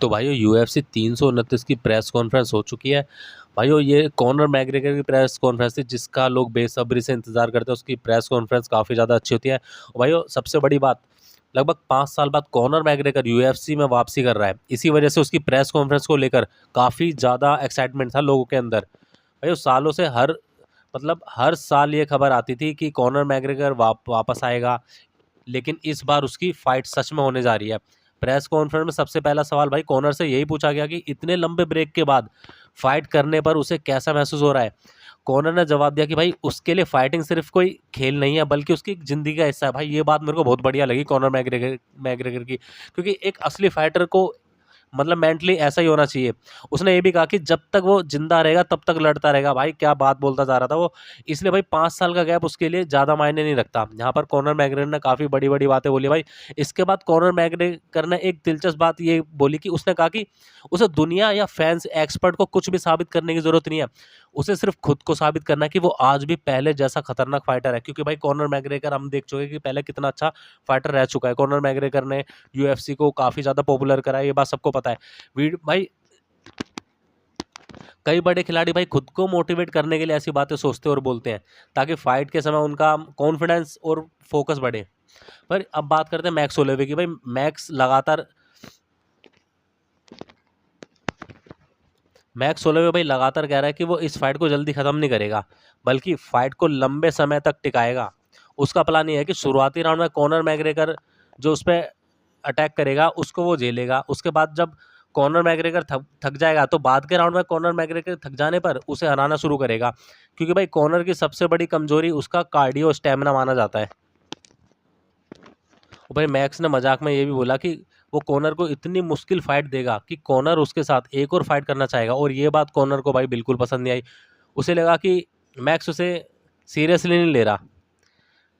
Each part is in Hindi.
तो भाइयों UFC 329 की प्रेस कॉन्फ्रेंस हो चुकी है। भाइयों ये कॉनर मैग्रेगर की प्रेस कॉन्फ्रेंस थी जिसका लोग बेसब्री से इंतजार करते हैं। उसकी प्रेस कॉन्फ्रेंस काफ़ी ज़्यादा अच्छी होती है। और भाइयों सबसे बड़ी बात, लगभग 5 साल बाद कॉनर मैग्रेगर UFC में वापसी कर रहा है। इसी वजह से उसकी प्रेस कॉन्फ्रेंस को लेकर काफ़ी ज़्यादा एक्साइटमेंट था लोगों के अंदर। भाइयों सालों से हर साल ये खबर आती थी कि कॉनर मैग्रेगर वापस आएगा, लेकिन इस बार उसकी फाइट सच में होने जा रही है। प्रेस कॉन्फ्रेंस में सबसे पहला सवाल भाई कॉनर से यही पूछा गया कि इतने लंबे ब्रेक के बाद फाइट करने पर उसे कैसा महसूस हो रहा है। कॉनर ने जवाब दिया कि भाई उसके लिए फाइटिंग सिर्फ कोई खेल नहीं है बल्कि उसकी ज़िंदगी का हिस्सा है। भाई ये बात मेरे को बहुत बढ़िया लगी कॉनर मैग्रेगर की, क्योंकि एक असली फाइटर को मतलब मेंटली ऐसा ही होना चाहिए। उसने ये भी कहा कि जब तक वो जिंदा रहेगा तब तक लड़ता रहेगा। भाई क्या बात बोलता जा रहा था वो। इसलिए भाई 5 साल का गैप उसके लिए ज़्यादा मायने नहीं रखता। यहाँ पर कॉनर मैग्रेगर ने काफ़ी बड़ी बड़ी बातें बोली भाई। इसके बाद कॉनर मैग्रेगर ने एक दिलचस्प बात ये बोली कि उसने कहा कि उसे दुनिया या फैंस एक्सपर्ट को कुछ भी साबित करने की ज़रूरत नहीं है। उसे सिर्फ खुद को साबित करना है कि वो आज भी पहले जैसा खतरनाक फाइटर है। क्योंकि भाई कॉनर मैग्रेगर हम देख चुके कि पहले कितना अच्छा फाइटर रह चुका है। कॉनर मैग्रेगर ने UFC को काफ़ी ज़्यादा पॉपुलर करा है, ये बात सबको पता है। भाई कई बड़े खिलाड़ी भाई खुद को मोटिवेट करने के लिए ऐसी बातें सोचते और बोलते हैं ताकि फाइट के समय उनका कॉन्फिडेंस और फोकस बढ़े। पर अब बात करते हैं मैक्स होलोवे की। भाई मैक्स होलोवे भाई लगातार कह रहा है कि वो इस फाइट को जल्दी खत्म नहीं करेगा बल्कि फाइट को लंबे समय तक टिकाएगा। उसका प्लान ये है कि शुरुआती राउंड में कॉनर मैग्रेगर जो उस पर अटैक करेगा उसको वो झेलेगा। उसके बाद जब कॉनर मैग्रेगर थक जाएगा तो बाद के राउंड में कॉनर मैग्रेगर थक जाने पर उसे हराना शुरू करेगा। क्योंकि भाई कॉनर की सबसे बड़ी कमजोरी उसका कार्डियो स्टेमिना माना जाता है। और भाई मैक्स ने मजाक में ये भी बोला कि वो कॉनर को इतनी मुश्किल फाइट देगा कि कॉनर उसके साथ एक और फाइट करना चाहेगा। और ये बात कॉनर को भाई बिल्कुल पसंद नहीं आई। उसे लगा कि मैक्स उसे सीरियसली नहीं ले रहा।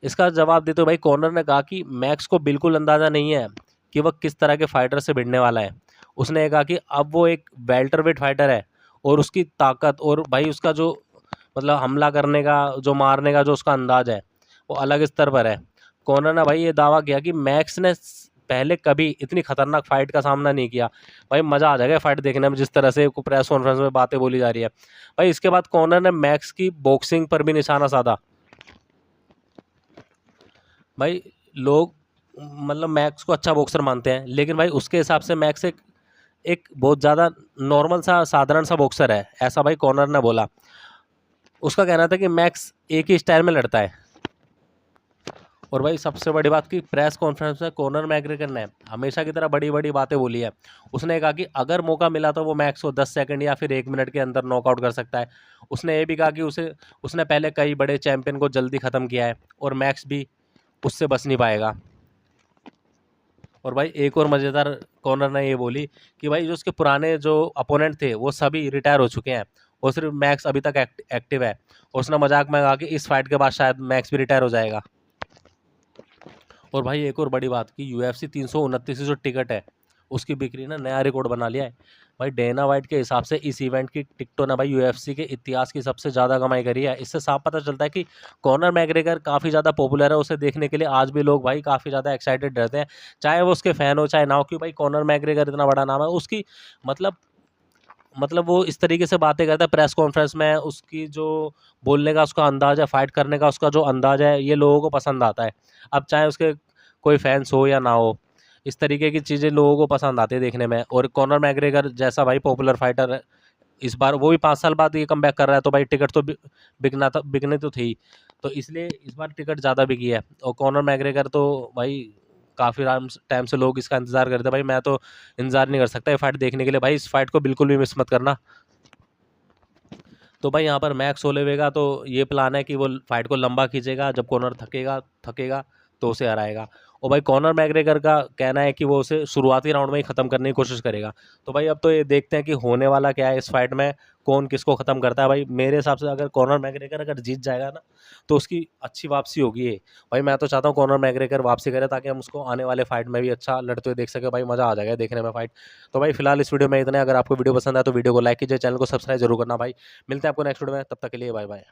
इसका जवाब देते हुए भाई कॉनर ने कहा कि मैक्स को बिल्कुल अंदाज़ा नहीं है कि वह किस तरह के फाइटर से भिड़ने वाला है। उसने कहा कि अब वो एक वेल्टरवेट फाइटर है और उसकी ताकत और भाई उसका जो मतलब हमला करने का जो मारने का जो उसका अंदाज है वो अलग स्तर पर है। कॉनर ने भाई ये दावा किया कि मैक्स ने पहले कभी इतनी खतरनाक फाइट का सामना नहीं किया। भाई मज़ा आ जाएगा फाइट देखने में, जिस तरह से प्रेस कॉन्फ्रेंस में बातें बोली जा रही है। भाई इसके बाद कॉनर ने मैक्स की बॉक्सिंग पर भी निशाना साधा। भाई लोग मतलब मैक्स को अच्छा बॉक्सर मानते हैं, लेकिन भाई उसके हिसाब से मैक्स एक एक बहुत ज़्यादा नॉर्मल सा साधारण सा बॉक्सर है, ऐसा भाई कॉनर ने बोला। उसका कहना था कि मैक्स एक ही स्टाइल में लड़ता है। और भाई सबसे बड़ी बात की प्रेस कॉन्फ्रेंस में कॉनर मैग्रेगर ने हमेशा की तरह बड़ी बड़ी बातें बोली है। उसने कहा कि अगर मौका मिला तो वो मैक्स को 10 सेकंड या फिर 1 मिनट के अंदर नॉकआउट कर सकता है। उसने ये भी कहा कि उसने पहले कई बड़े चैंपियन को जल्दी ख़त्म किया है और मैक्स भी उससे बच नहीं पाएगा। और भाई एक और मज़ेदार कॉर्नर ने ये बोली कि भाई जो उसके पुराने जो अपोनेंट थे वो सभी रिटायर हो चुके हैं और सिर्फ मैक्स अभी तक एक्टिव है। और उसने मजाक में कहा कि इस फाइट के बाद शायद मैक्स भी रिटायर हो जाएगा। और भाई एक और बड़ी बात कि UFC 329 की जो टिकट है उसकी बिक्री ने नया रिकॉर्ड बना लिया है। भाई डेना वाइट के हिसाब से इस इवेंट की टिकटों ने भाई UFC के इतिहास की सबसे ज़्यादा कमाई करी है। इससे साफ पता चलता है कि कॉनर मैग्रेगर काफ़ी ज़्यादा पॉपुलर है। उसे देखने के लिए आज भी लोग भाई काफ़ी ज़्यादा एक्साइटेड रहते हैं, चाहे वो उसके फ़ैन हो चाहे ना हो। क्योंकि भाई कॉनर मैग्रेगर इतना बड़ा नाम है, उसकी मतलब वो इस तरीके से बातें करता है प्रेस कॉन्फ्रेंस में। उसकी जो बोलने का उसका अंदाज़ है, फाइट करने का उसका जो अंदाज़ है, ये लोगों को पसंद आता है। अब चाहे उसके कोई फैंस हो या ना हो, इस तरीके की चीज़ें लोगों को पसंद आती है देखने में। और कॉनर मैग्रेगर जैसा भाई पॉपुलर फाइटर है, इस बार वो भी 5 साल बाद ये कमबैक कर रहा है, तो भाई टिकट तो बिकने तो थी। तो इसलिए इस बार टिकट ज़्यादा बिकी है। और कॉनर मैग्रेगर तो भाई काफ़ी टाइम से लोग इसका इंतज़ार करते हैं। भाई मैं तो इंतज़ार नहीं कर सकता ये फाइट देखने के लिए। भाई इस फाइट को बिल्कुल भी मिस मत करना। तो भाई यहाँ पर मैक्स होलोवे का तो ये प्लान है कि वो फाइट को लंबा खींचेगा, जब कॉनर थकेगा तो उसे हराएगा। और भाई कॉनर मैग्रेगर का कहना है कि वो उसे शुरुआती राउंड में ही ख़त्म करने की कोशिश करेगा। तो भाई अब तो ये देखते हैं कि होने वाला क्या है इस फाइट में, कौन किसको ख़त्म करता है। भाई मेरे हिसाब से अगर कॉनर मैग्रेगर अगर जीत जाएगा ना तो उसकी अच्छी वापसी होगी ये। भाई मैं तो चाहता हूँ कॉनर मैग्रेगर वापसी करे ताकि हम उसको आने वाले फाइट में भी अच्छा लड़ते हुए देख सके। भाई मज़ा आ जाएगा देखने में फाइट। तो भाई फिलहाल इस वीडियो में इतना। अगर आपको वीडियो पसंद आए तो वीडियो को लाइक कीजिए, चैनल को सब्सक्राइब जरूर करना। भाई मिलते हैं आपको नेक्स्ट वीडियो में, तब तक के लिए बाय बाय।